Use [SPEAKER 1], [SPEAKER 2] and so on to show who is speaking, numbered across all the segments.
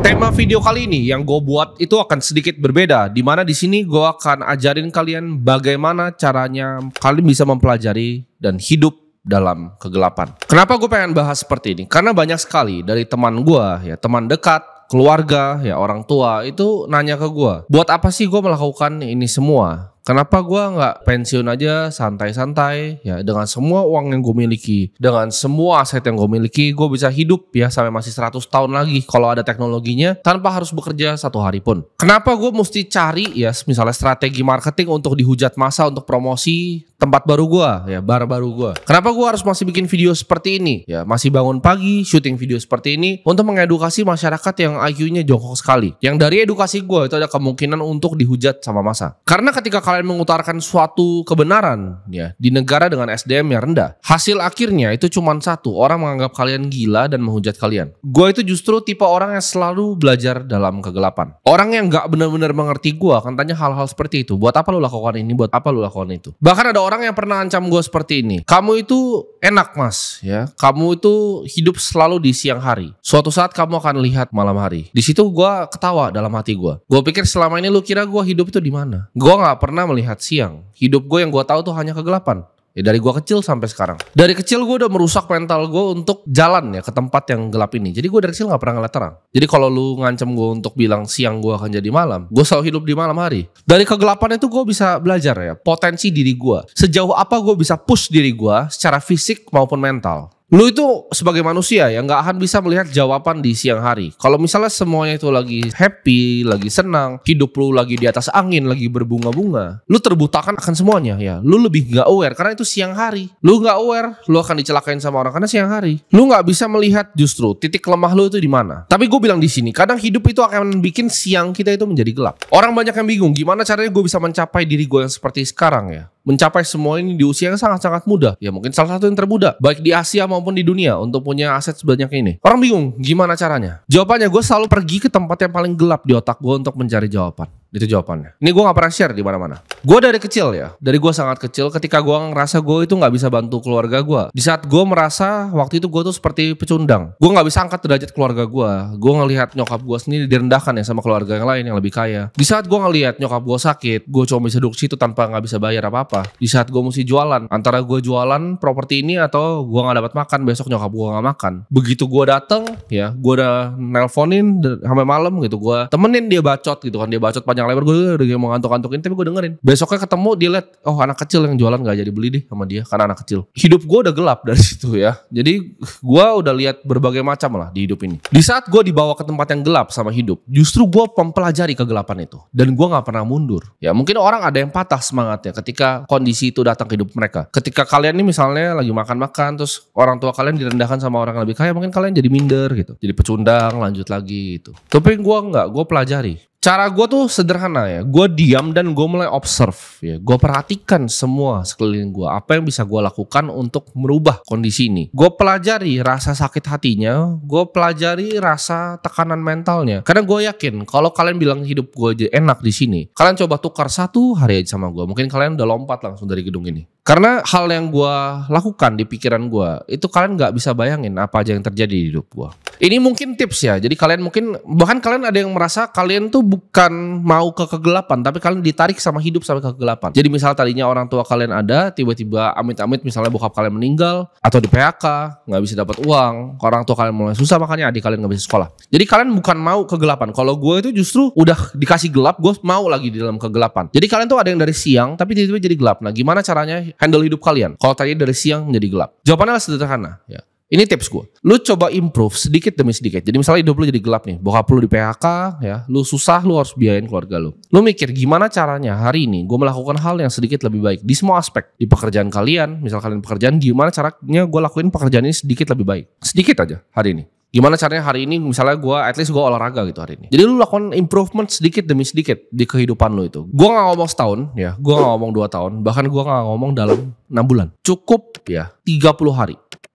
[SPEAKER 1] Tema video kali ini yang gue buat itu akan sedikit berbeda, dimana di sini gue akan ajarin kalian bagaimana caranya kalian bisa mempelajari dan hidup dalam kegelapan. Kenapa gue pengen bahas seperti ini? Karena banyak sekali dari teman gue, ya teman dekat, keluarga, ya orang tua itu nanya ke gue, buat apa sih gue melakukan ini semua? Kenapa gue nggak pensiun aja santai-santai ya dengan semua uang yang gue miliki, dengan semua aset yang gue miliki, gue bisa hidup ya sampai masih 100 tahun lagi kalau ada teknologinya tanpa harus bekerja satu hari pun. Kenapa gue mesti cari ya misalnya strategi marketing untuk dihujat massa untuk promosi tempat baru gue ya, bar baru gue. Kenapa gue harus masih bikin video seperti ini ya, masih bangun pagi syuting video seperti ini untuk mengedukasi masyarakat yang IQ-nya jongkok sekali. Yang dari edukasi gue itu ada kemungkinan untuk dihujat sama massa. Karena ketika kalian mengutarakan suatu kebenaran ya di negara dengan SDM yang rendah, hasil akhirnya itu cuma satu, orang menganggap kalian gila dan menghujat kalian. Gue itu justru tipe orang yang selalu belajar dalam kegelapan. Orang yang gak benar-benar mengerti gue akan tanya hal-hal seperti itu. Buat apa lu lakukan ini? Buat apa lu lakukan itu? Bahkan ada orang yang pernah ancam gue seperti ini. Kamu itu enak mas ya, kamu itu hidup selalu di siang hari. Suatu saat kamu akan lihat malam hari. Di situ gue ketawa dalam hati gue. Gue pikir selama ini lu kira gue hidup itu di mana? Gue nggak pernah melihat siang. Hidup gue yang gue tahu tuh hanya kegelapan. Ya dari gue kecil sampai sekarang. Dari kecil gue udah merusak mental gue untuk jalan ya ke tempat yang gelap ini. Jadi gue dari kecil gak pernah ngeliat terang. Jadi kalau lu ngancem gue untuk bilang siang gue akan jadi malam, gue selalu hidup di malam hari. Dari kegelapan itu gue bisa belajar ya potensi diri gue. Sejauh apa gue bisa push diri gue secara fisik maupun mental. Lu itu sebagai manusia ya gak akan bisa melihat jawaban di siang hari. Kalau misalnya semuanya itu lagi happy, lagi senang, hidup lu lagi di atas angin, lagi berbunga-bunga, lu terbutakan akan semuanya ya. Lu lebih gak aware karena itu siang hari. Lu gak aware, lu akan dicelakain sama orang karena siang hari. Lu gak bisa melihat justru titik lemah lu itu di mana. Tapi gue bilang di sini, kadang hidup itu akan bikin siang kita itu menjadi gelap. Orang banyak yang bingung, gimana caranya gue bisa mencapai diri gue yang seperti sekarang ya. Mencapai semua ini di usia yang sangat-sangat muda. Ya mungkin salah satu yang termuda baik di Asia maupun di dunia untuk punya aset sebanyak ini. Orang bingung gimana caranya. Jawabannya gue selalu pergi ke tempat yang paling gelap di otak gue untuk mencari jawaban. Itu jawabannya. Ini gue gak pernah share di mana-mana. Gue dari kecil ya, dari gue sangat kecil ketika gue ngerasa gue itu gak bisa bantu keluarga gue. Di saat gue merasa waktu itu gue tuh seperti pecundang. Gue gak bisa angkat derajat keluarga gue. Gue ngelihat nyokap gue sendiri direndahkan ya sama keluarga yang lain yang lebih kaya. Di saat gue ngelihat nyokap gue sakit, gue cuma bisa duduk situ tanpa gak bisa bayar apa-apa. Di saat gue mesti jualan, antara gue jualan properti ini atau gue gak dapat makan, besok nyokap gue gak makan. Begitu gue dateng ya, gue udah nelponin sampai malam gitu, gue temenin dia bacot gitu kan, dia bacot panjang lebar, gue udah mau ngantuk-ngantukin tapi gue dengerin. Besoknya ketemu dia liat, oh anak kecil yang jualan gak jadi beli deh sama dia karena anak kecil. Hidup gue udah gelap dari situ ya. Jadi gue udah lihat berbagai macam lah di hidup ini. Di saat gue dibawa ke tempat yang gelap sama hidup, justru gue mempelajari kegelapan itu dan gue gak pernah mundur. Ya mungkin orang ada yang patah semangatnya ketika kondisi itu datang ke hidup mereka. Ketika kalian nih misalnya lagi makan-makan terus orang tua kalian direndahkan sama orang yang lebih kaya, mungkin kalian jadi minder gitu, jadi pecundang, lanjut lagi gitu. Tapi gue enggak, gue pelajari. Cara gue tuh sederhana ya, gue diam dan gue mulai observe ya, gue perhatikan semua sekeliling gue, apa yang bisa gue lakukan untuk merubah kondisi ini. Gue pelajari rasa sakit hatinya, gue pelajari rasa tekanan mentalnya. Karena gue yakin kalau kalian bilang hidup gue aja enak di sini, kalian coba tukar satu hari aja sama gue, mungkin kalian udah lompat langsung dari gedung ini. Karena hal yang gue lakukan di pikiran gue itu kalian gak bisa bayangin apa aja yang terjadi di hidup gue. Ini mungkin tips ya. Jadi kalian mungkin bahkan kalian ada yang merasa kalian tuh bukan mau ke kegelapan, tapi kalian ditarik sama hidup sampai ke kegelapan. Jadi misal tadinya orang tua kalian ada, tiba-tiba amit-amit misalnya bokap kalian meninggal atau di PHK, nggak bisa dapat uang, orang tua kalian mulai susah makanya adik kalian nggak bisa sekolah. Jadi kalian bukan mau kegelapan. Kalau gue itu justru udah dikasih gelap, gue mau lagi di dalam kegelapan. Jadi kalian tuh ada yang dari siang tapi tiba-tiba jadi gelap. Nah gimana caranya handle hidup kalian kalau tadi dari siang menjadi gelap? Jawabannya sederhana ya. Ini tips gue. Lu coba improve sedikit demi sedikit. Jadi misalnya hidup lu jadi gelap nih, bokap lu di PHK ya, lu susah, lu harus biayain keluarga lu. Lu mikir gimana caranya hari ini gue melakukan hal yang sedikit lebih baik di semua aspek. Di pekerjaan kalian, misal kalian pekerjaan, gimana caranya gue lakuin pekerjaan ini sedikit lebih baik. Sedikit aja hari ini. Gimana caranya hari ini misalnya gue at least gue olahraga gitu hari ini. Jadi lu lakukan improvement sedikit demi sedikit di kehidupan lu itu. Gue gak ngomong setahun ya, gue gak ngomong 2 tahun, bahkan gue gak ngomong dalam 6 bulan. Cukup ya 30 hari.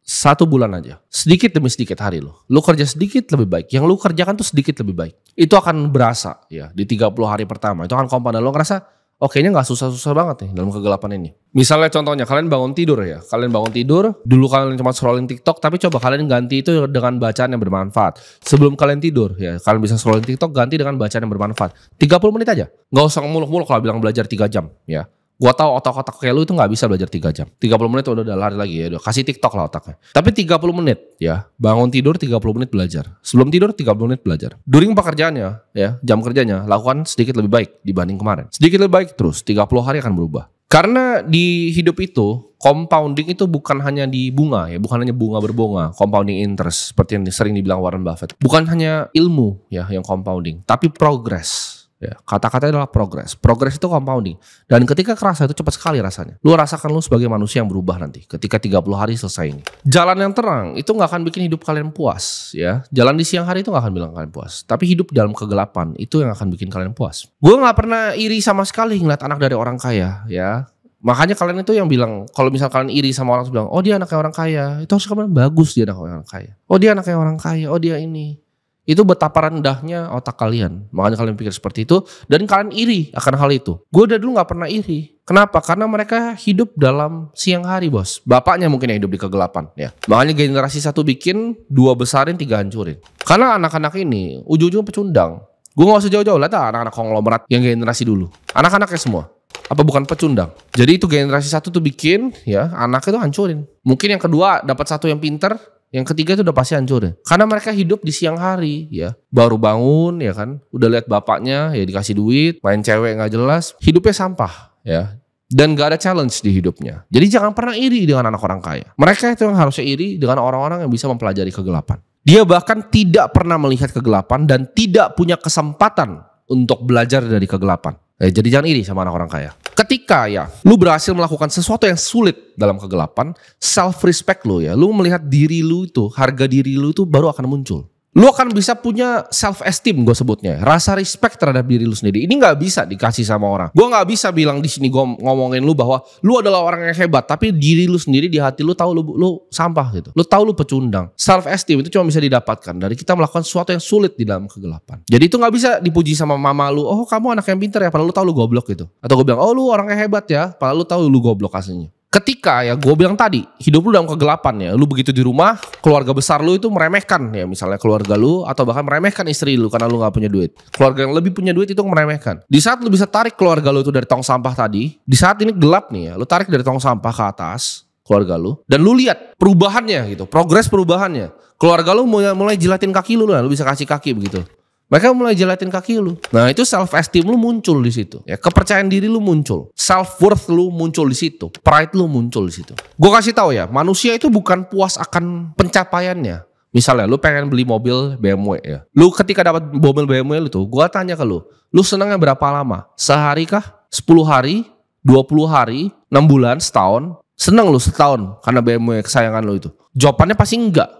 [SPEAKER 1] 1 bulan aja, sedikit demi sedikit hari lu kerja sedikit lebih baik, yang lu kerjakan tuh sedikit lebih baik, itu akan berasa ya di 30 hari pertama. Itu akan komponen lu ngerasa kayaknya nggak susah-susah banget nih dalam kegelapan ini. Misalnya contohnya kalian bangun tidur ya. Kalian bangun tidur, dulu kalian cuma scrolling TikTok, tapi coba kalian ganti itu dengan bacaan yang bermanfaat. Sebelum kalian tidur ya, kalian bisa scrolling TikTok, ganti dengan bacaan yang bermanfaat. 30 menit aja. Nggak usah muluk-muluk kalau bilang belajar 3 jam ya. Gua tahu otak-otak kayak lu itu nggak bisa belajar 3 jam. 30 menit udah lari lagi ya. Udah kasih TikTok lah otaknya. Tapi 30 menit ya. Bangun tidur 30 menit belajar. Sebelum tidur 30 menit belajar. During pekerjaannya ya, jam kerjanya lakukan sedikit lebih baik dibanding kemarin. Sedikit lebih baik terus, 30 hari akan berubah. Karena di hidup itu compounding itu bukan hanya di bunga ya, bukan hanya bunga berbunga, compounding interest seperti yang sering dibilang Warren Buffett. Bukan hanya ilmu ya yang compounding, tapi progress. Ya, kata-katanya adalah progress. Progress itu compounding. Dan ketika kerasa itu cepat sekali rasanya. Lu rasakan lu sebagai manusia yang berubah nanti ketika 30 hari selesai ini. Jalan yang terang itu gak akan bikin hidup kalian puas ya. Jalan di siang hari itu gak akan bilang kalian puas. Tapi hidup dalam kegelapan itu yang akan bikin kalian puas. Gue gak pernah iri sama sekali ngeliat anak dari orang kaya ya. Makanya kalian itu yang bilang, kalau misal kalian iri sama orang bilang, oh dia anaknya orang kaya, itu harus kalian bagus dia anaknya orang kaya. Oh dia anaknya orang kaya, oh dia ini. Itu betapa rendahnya otak kalian. Makanya kalian pikir seperti itu. Dan kalian iri akan hal itu. Gue udah dulu gak pernah iri. Kenapa? Karena mereka hidup dalam siang hari bos. Bapaknya mungkin yang hidup di kegelapan ya. Makanya generasi 1 bikin, 2 besarin, 3 hancurin. Karena anak-anak ini ujung-ujungnya pecundang. Gue gak usah jauh-jauh. Lihat anak-anak konglomerat yang generasi dulu. Anak-anaknya semua. Apa bukan pecundang? Jadi itu generasi 1 tuh bikin ya, anaknya tuh hancurin. Mungkin yang kedua dapat 1 yang pinter. Yang ketiga itu udah pasti hancur ya. Karena mereka hidup di siang hari ya. Baru bangun ya kan. Udah lihat bapaknya ya dikasih duit. Main cewek gak jelas. Hidupnya sampah ya. Dan gak ada challenge di hidupnya. Jadi jangan pernah iri dengan anak orang kaya. Mereka itu yang harusnya iri dengan orang-orang yang bisa mempelajari kegelapan. Dia bahkan tidak pernah melihat kegelapan. Dan tidak punya kesempatan untuk belajar dari kegelapan. Jadi jangan iri sama anak orang kaya. Ketika ya lu berhasil melakukan sesuatu yang sulit dalam kegelapan, self respect lu ya, lu melihat diri lu itu, harga diri lu itu baru akan muncul. Lu akan bisa punya self esteem gue sebutnya, rasa respect terhadap diri lu sendiri. Ini nggak bisa dikasih sama orang. Gue nggak bisa bilang di sini gue ngomongin lu bahwa lu adalah orang yang hebat, tapi diri lu sendiri di hati lu tahu lu sampah gitu. Lu tahu lu pecundang. Self esteem itu cuma bisa didapatkan dari kita melakukan sesuatu yang sulit di dalam kegelapan. Jadi itu nggak bisa dipuji sama mama lu. Oh kamu anak yang pintar ya, padahal lu tahu lu goblok gitu. Atau gue bilang oh lu orang yang hebat ya, padahal lu tahu lu goblok aslinya. Ketika ya gue bilang tadi hidup lu dalam kegelapan ya, lu begitu di rumah, keluarga besar lu itu meremehkan ya, misalnya keluarga lu atau bahkan meremehkan istri lu karena lu gak punya duit. Keluarga yang lebih punya duit itu meremehkan. Di saat lu bisa tarik keluarga lu itu dari tong sampah tadi, di saat ini gelap nih ya, lu tarik dari tong sampah ke atas keluarga lu dan lu lihat perubahannya gitu, progres perubahannya. Keluarga lu mulai jilatin kaki lu bisa kasih kaki begitu. Mereka mulai jelatin kaki lu. Nah itu self esteem lu muncul di situ. Ya kepercayaan diri lu muncul. Self worth lu muncul di situ. Pride lu muncul di situ. Gue kasih tahu ya, manusia itu bukan puas akan pencapaiannya. Misalnya lu pengen beli mobil BMW ya. Lu ketika dapat mobil BMW lu tuh, gue tanya ke lu senangnya berapa lama? Sehari kah? 10 hari? 20 hari? 6 bulan? Setahun? Seneng lu setahun karena BMW kesayangan lu itu? Jawabannya pasti enggak.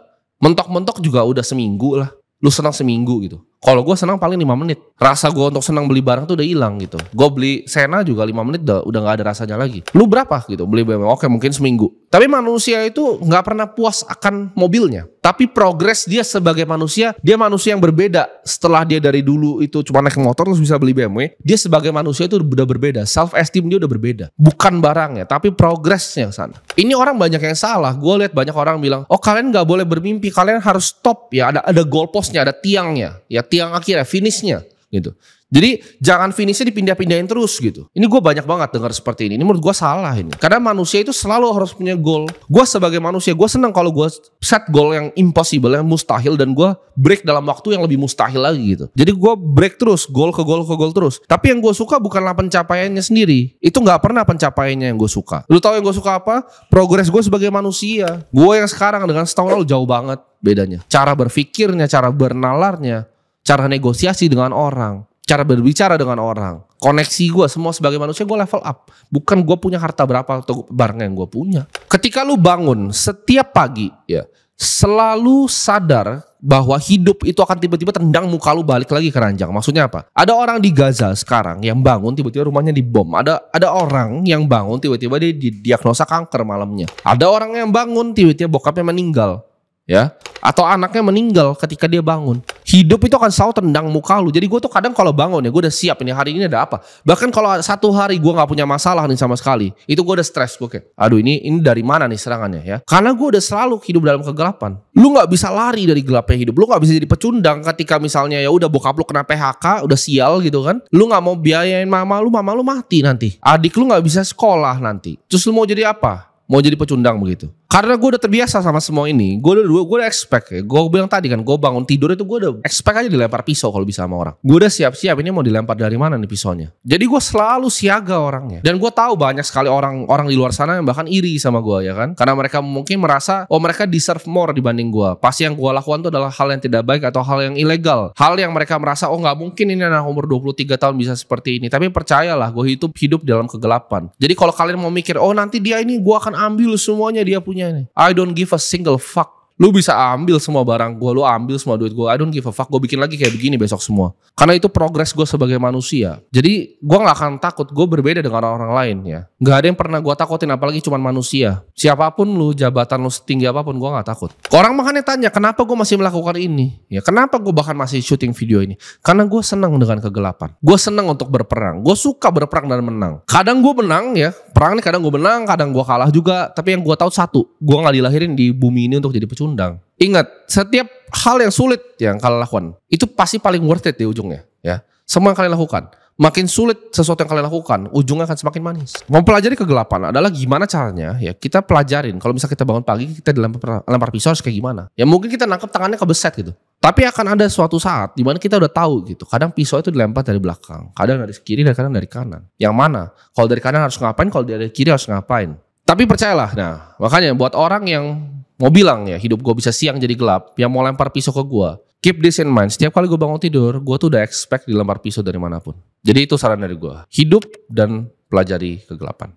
[SPEAKER 1] Mentok-mentok juga udah seminggu lah. Lu senang seminggu gitu. Kalau gue senang paling 5 menit. Rasa gue untuk senang beli barang tuh udah hilang gitu. Gue beli Sena juga 5 menit udah gak ada rasanya lagi. Lu berapa gitu beli BMW? Oke mungkin seminggu. Tapi manusia itu gak pernah puas akan mobilnya. Tapi progres dia sebagai manusia, dia manusia yang berbeda. Setelah dia dari dulu itu cuma naik motor terus bisa beli BMW. Dia sebagai manusia itu udah berbeda. Self esteem dia udah berbeda. Bukan barangnya tapi progresnya sana. Ini orang banyak yang salah. Gue lihat banyak orang bilang, oh kalian gak boleh bermimpi. Kalian harus stop ya. Ada goalpostnya, ada tiangnya. Ya tiang akhirnya, finishnya gitu. Jadi jangan finishnya dipindah-pindahin terus gitu. Ini gue banyak banget dengar seperti ini. Ini menurut gue salah ini. Karena manusia itu selalu harus punya goal. Gue sebagai manusia, gue senang kalau gue set goal yang impossible, yang mustahil. Dan gue break dalam waktu yang lebih mustahil lagi gitu. Jadi gue break terus, goal ke goal ke goal terus. Tapi yang gue suka bukanlah pencapaiannya sendiri. Itu gak pernah pencapaiannya yang gue suka. Lu tahu yang gue suka apa? Progres gue sebagai manusia. Gue yang sekarang dengan setahun lalu jauh banget bedanya. Cara berpikirnya, cara bernalarnya, cara negosiasi dengan orang, cara berbicara dengan orang, koneksi gue semua sebagai manusia gue level up. Bukan gue punya harta berapa atau barang yang gue punya. Ketika lu bangun setiap pagi ya, selalu sadar bahwa hidup itu akan tiba-tiba tendang muka lu balik lagi ke ranjang. Maksudnya apa? Ada orang di Gaza sekarang yang bangun tiba-tiba rumahnya dibom. Ada orang yang bangun tiba-tiba dia didiagnosa kanker malamnya. Ada orang yang bangun tiba-tiba bokapnya meninggal. Ya, atau anaknya meninggal ketika dia bangun. Hidup itu akan selalu tendang muka lu. Jadi gue tuh kadang kalau bangun ya, gue udah siap ini hari ini ada apa. Bahkan kalau satu hari gue gak punya masalah nih sama sekali, itu gue udah stres. Gue kayak, aduh ini dari mana nih serangannya ya. Karena gue udah selalu hidup dalam kegelapan. Lu gak bisa lari dari gelapnya hidup. Lu gak bisa jadi pecundang ketika misalnya ya udah bokap lu kena PHK, udah sial gitu kan. Lu gak mau biayain mama lu mati nanti. Adik lu gak bisa sekolah nanti. Terus lu mau jadi apa? Mau jadi pecundang begitu. Karena gue udah terbiasa sama semua ini, gue udah expect ya. Gue bilang tadi kan, gue bangun tidur itu gue udah expect aja dilempar pisau kalau bisa sama orang. Gue udah siap-siap ini mau dilempar dari mana nih pisaunya. Jadi gue selalu siaga orangnya. Dan gue tahu banyak sekali orang di luar sana yang bahkan iri sama gue ya kan. Karena mereka mungkin merasa, oh mereka deserve more dibanding gue. Pasti yang gue lakukan itu adalah hal yang tidak baik atau hal yang ilegal. Hal yang mereka merasa, oh gak mungkin ini anak umur 23 tahun bisa seperti ini. Tapi percayalah, gue hidup dalam kegelapan. Jadi kalau kalian mau mikir, oh nanti dia ini gue akan ambil semuanya dia punya ini. I don't give a single fuck. Lu bisa ambil semua barang gue, lu ambil semua duit gue. I don't give a fuck. Gue bikin lagi kayak begini besok semua. Karena itu progres gue sebagai manusia. Jadi gue gak akan takut. Gue berbeda dengan orang lain ya. Gak ada yang pernah gue takutin apalagi cuma manusia. Siapapun lu, jabatan lu setinggi apapun, gue gak takut. Orang makanya tanya kenapa gue masih melakukan ini. Ya kenapa gue bahkan masih syuting video ini. Karena gue senang dengan kegelapan. Gue senang untuk berperang. Gue suka berperang dan menang. Kadang gue menang ya. Perang ini kadang gue menang, kadang gue kalah juga. Tapi yang gue tahu satu, gue gak dilahirin di bumi ini untuk jadi pecundang. Ingat, setiap hal yang sulit yang kalian lakukan, itu pasti paling worth it di ujungnya. Ya, semua yang kalian lakukan, makin sulit sesuatu yang kalian lakukan, ujungnya akan semakin manis. Mempelajari kegelapan adalah gimana caranya ya kita pelajarin. Kalau misalnya kita bangun pagi, kita dilempar pisau harus kayak gimana. Ya mungkin kita nangkep tangannya kebeset gitu. Tapi akan ada suatu saat di mana kita udah tahu gitu. Kadang pisau itu dilempar dari belakang, kadang dari kiri dan kadang dari kanan. Yang mana? Kalau dari kanan harus ngapain, kalau dari kiri harus ngapain. Tapi percayalah, nah makanya buat orang yang mau bilang ya hidup gue bisa siang jadi gelap, yang mau lempar pisau ke gue, keep this in mind. Setiap kali gue bangun tidur, gue tuh udah expect dilempar pisau dari manapun. Jadi itu saran dari gue. Hidup dan pelajari kegelapan.